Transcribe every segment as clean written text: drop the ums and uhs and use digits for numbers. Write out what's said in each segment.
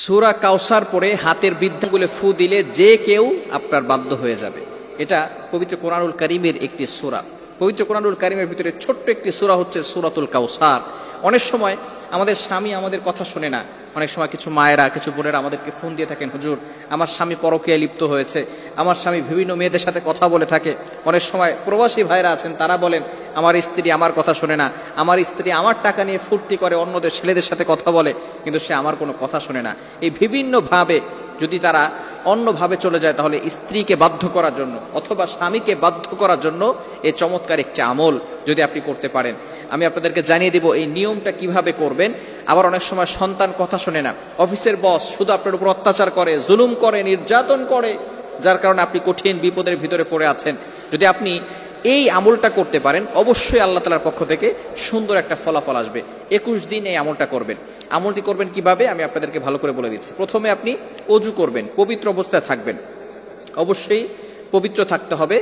সূরা কাউসার পড়ে হাতের বৃদ্ধাঙ্গুলে ফু দিলে যে কেউ আপনার বাধ্য হয়ে যাবে। এটা পবিত্র কোরআনুল কারীমের একটি সূরা। পবিত্র কোরআনুল কারীমের ভিতরে ছোট্ট একটি সূরা হচ্ছে সূরাতুল কাউসার। অনেক সময় আমাদের স্বামী আমাদের কথা শোনে না। অনেক সময় কিছু মায়েরা, কিছু বোনেরা আমাদেরকে ফোন দিয়ে থাকেন, হুজুর আমার স্বামী পরকীয়ায় লিপ্ত হয়েছে, আমার স্বামী বিভিন্ন মেয়েদের সাথে কথা বলে থাকে। অনেক সময় প্রবাসী ভাইরা আছেন, তারা বলেন আমার স্ত্রী আমার কথা শোনে না, আমার স্ত্রী আমার টাকা নিয়ে ফুর্তি করে অন্যদের ছেলেদের সাথে কথা বলে, কিন্তু সে আমার কোনো কথা শোনে না। এই বিভিন্নভাবে যদি তারা অন্যভাবে চলে যায়, তাহলে স্ত্রীকে বাধ্য করার জন্য অথবা স্বামীকে বাধ্য করার জন্য এই চমৎকার একটি আমল যদি আপনি করতে পারেন, আমি আপনাদেরকে জানিয়ে দিব এই নিয়মটা কিভাবে করবেন। আবার অনেক সময় সন্তান কথা শোনে না, অফিসের বস শুধু আপনার উপর অত্যাচার করে, জুলুম করে, নির্যাতন করে, যার কারণে আপনি কঠিন বিপদের ভিতরে পড়ে আছেন। যদি আপনি এই আমলটা করতে পারেন, অবশ্যই আল্লাহ তাআলার পক্ষ থেকে সুন্দর একটা ফলাফল আসবে। 21 দিন এই আমলটা করবেন। আমলটি করবেন কিভাবে আমি আপনাদেরকে ভালো করে বলে দিচ্ছি। প্রথমে আপনি ওযু করবেন, পবিত্র অবস্থায় থাকবেন, অবশ্যই পবিত্র থাকতে হবে।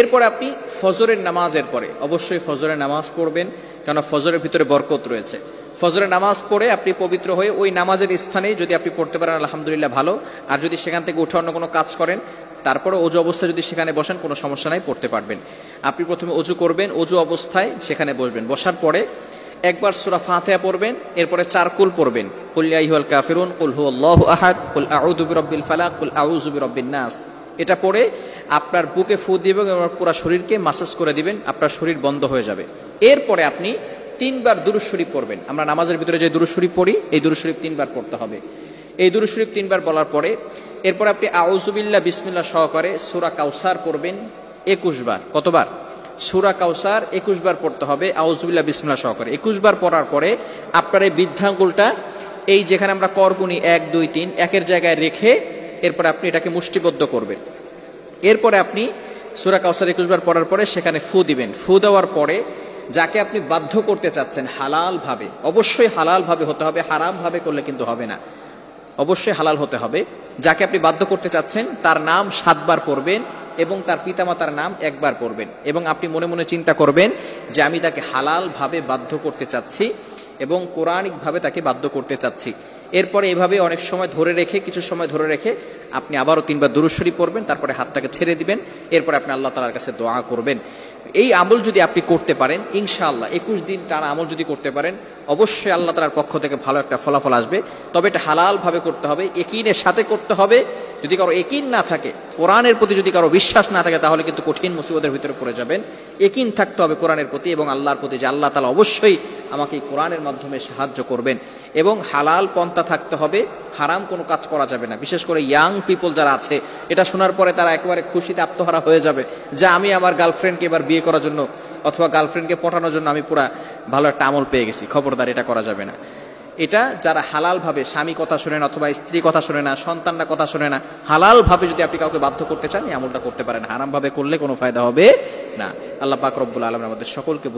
এরপরে আপনি ফজরের নামাজের পরে অবশ্যই ফজরের নামাজ পড়বেন, কারণ ফজরের ভিতরে বরকত রয়েছে। ফজরের নামাজ পড়ে আপনি পবিত্র হয়ে ওই নামাজের স্থানে যদি আপনি পড়তে পারেন আলহামদুলিল্লাহ ভালো, আর যদি সেখান থেকে উঠে অন্য কোনো কাজ করেন, তারপরে ওযু অবস্থায় যদি সেখানে বসেন কোনো সমস্যা নাই, পড়তে পারবেন। আপনি প্রথমে ওযু করবেন, ওযু অবস্থায় সেখানে বসবেন, বসার পরে একবার সূরা ফাতিহা পড়বেন, এরপরে 4 কুল পড়বেন, কুল ইয়া আইয়ুহাল কাফিরুন, কুল হুয়াল্লাহু আহাদ, কুল আউযু বিরাব্বিল ফালাক, কুল আউযু বিরাব্বিন নাস। এটা পড়ে আপনার বুকে ফু দিবেন এবং পুরো শরীরকে মাসাজ করে দিবেন, আপনার শরীর বন্ধ হয়ে যাবে। এরপরে আপনি 3 বার দুরূদ শরীফ পড়বেন। আমরা নামাজের ভিতরে যে দুরূদ শরীফ পড়ি, এই দুরূদ শরীফ 3 বার পড়তে হবে। এই দুরূদ শরীফ 3 বার বলার পরে এরপর আপনি আউযু বিল্লাহ বিসমিল্লাহ সহকারে সূরা কাউসার পড়বেন 21 বার। কতবার? সূরা কাউসার 21 বার পড়তে হবে আউযু বিল্লাহ বিসমিল্লাহ সহকারে। 21 বার পড়ার পরে আপনার এই বৃদ্ধাঙ্গুলটা এই যেখানে আমরা করগুনি 1 2 3 একের জায়গায় রেখে এরপর আপনি এটাকে মুষ্টিবদ্ধ করবেন। এরপরে আপনি সূরা কাউসার 21 বার পড়ার পরে সেখানে ফু দিবেন। ফু দেওয়ার পরে যাকে আপনি বাধ্য করতে চাচ্ছেন হালাল ভাবে, অবশ্যই হালাল ভাবে হতে হবে, হারাম ভাবে করলে কিন্তু হবে না, অবশ্যই হালাল হতে হবে। যাকে আপনি বাধ্য করতে চাচ্ছেন তার নাম 7 বার পড়বেন এবং তার পিতামাতার নাম 1 বার পড়বেন, এবং আপনি মনে মনে চিন্তা করবেন যে আমি তাকে হালাল ভাবে বাধ্য করতে চাচ্ছি এবং কোরআনিক ভাবে তাকে বাধ্য করতে চাচ্ছি। এরপরে এভাবে অনেক সময় ধরে রেখে, কিছু সময় ধরে রেখে আপনি আবারও 3 বার দুরূদ শরীফ পড়বেন, তারপরে হাতটাকে ছেড়ে দিবেন, এরপরে আপনি আল্লাহ তাআলার কাছে দোয়া করবেন। এই আমল যদি আপনি করতে পারেন ইনশাআল্লাহ 21 দিন টানা আমল যদি করতে পারেন, অবশ্যই আল্লাহ তাআলার পক্ষ থেকে ভালো একটা ফলাফল আসবে। তবে এটা হালাল ভাবে করতে হবে, ইয়াকিনের সাথে করতে হবে। যদি কারো ইয়াকিন না থাকে, কোরআনের প্রতি যদি কারো বিশ্বাস না থাকে, তাহলে কিন্তু কঠিন মুসিবতের ভিতরে পড়ে যাবেন। ইয়াকিন থাকতে হবে কোরআনের প্রতি এবং আল্লাহর প্রতি, যে আল্লাহ তাআলা অবশ্যই আমাকে এই কোরআনের মাধ্যমে সাহায্য করবেন। এবং হালাল পন্থা থাকতে হবে, হারাম কোনো কাজ করা যাবে না। বিশেষ করে ইয়াং পিপল যারা আছে, এটা শোনার পরে তারা একেবারে খুশিতে আত্মহারা হয়ে যাবে যে আমি আমার গার্লফ্রেন্ডকে এবার বিয়ে করার জন্য অথবা গার্লফ্রেন্ডকে পটানোর জন্য আমি পুরা ভালো একটা আমল পেয়ে গেছি। খবরদার, এটা করা যাবে না। এটা যারা হালাল ভাবে, স্বামী কথা শোনে না অথবা স্ত্রী কথা শোনে না, সন্তানরা কথা শোনে না, হালাল ভাবে যদি আপনি কাউকে বাধ্য করতে চান এই আমলটা করতে পারেন। হারাম ভাবে করলে কোনো ফায়দা হবে না। আল্লাহ পাক রব্বুল আলামিন আমাদের সকলকে